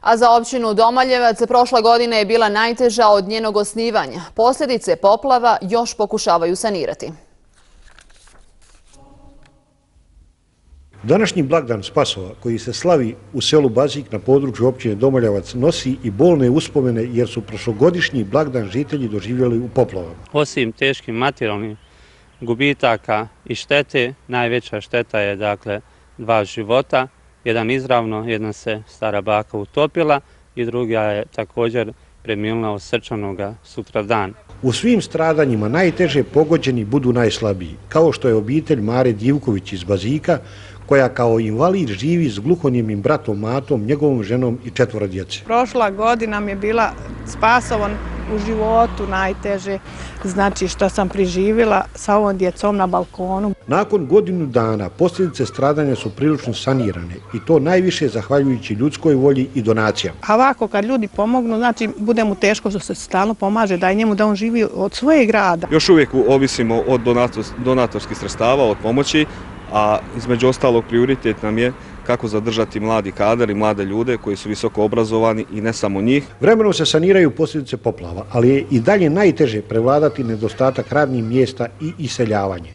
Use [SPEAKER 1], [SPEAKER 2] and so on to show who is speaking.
[SPEAKER 1] A za općinu Domaljevac prošla godina je bila najteža od njenog osnivanja. Posljedice poplava još pokušavaju sanirati.
[SPEAKER 2] Današnji blagdan Spasova, koji se slavi u selu Bazik na području općine Domaljevac, nosi i bolne uspomene jer su prošlogodišnji blagdan žitelji doživjeli u poplavama.
[SPEAKER 3] Osim teških materijalnih gubitaka i štete, najveća šteta je dakle 2 života, jedan izravno, jedna se stara baka utopila i druga je također preminula od srčanoga sutradan.
[SPEAKER 2] U svim stradanjima najteže pogođeni budu najslabiji, kao što je obitelj Mare Divković iz Bazika, koja kao invalid živi s gluhonijemim bratom Matom, njegovom ženom i 4 djece.
[SPEAKER 4] Prošla godina mi je bila Spasovan u životu najteže, znači što sam preživjela sa ovom djecom na balkonu.
[SPEAKER 2] Nakon godinu dana posljedice stradanja su prilično sanirane i to najviše zahvaljujući ljudskoj volji i donacijama.
[SPEAKER 4] A ovako kad ljudi pomognu, znači bude mu teško što se stalno pomaže, daj njemu da on živi od svojeg grada.
[SPEAKER 5] Još uvijek ovisimo od donatorskih sredstava, od pomoći, a između ostalog prioritet nam je kako zadržati mladi kadar i mlade ljude koji su visoko obrazovani i ne samo njih.
[SPEAKER 2] Vremenom se saniraju posljedice poplava, ali je i dalje najteže prevladati nedostatak radnih mjesta i iseljavanje.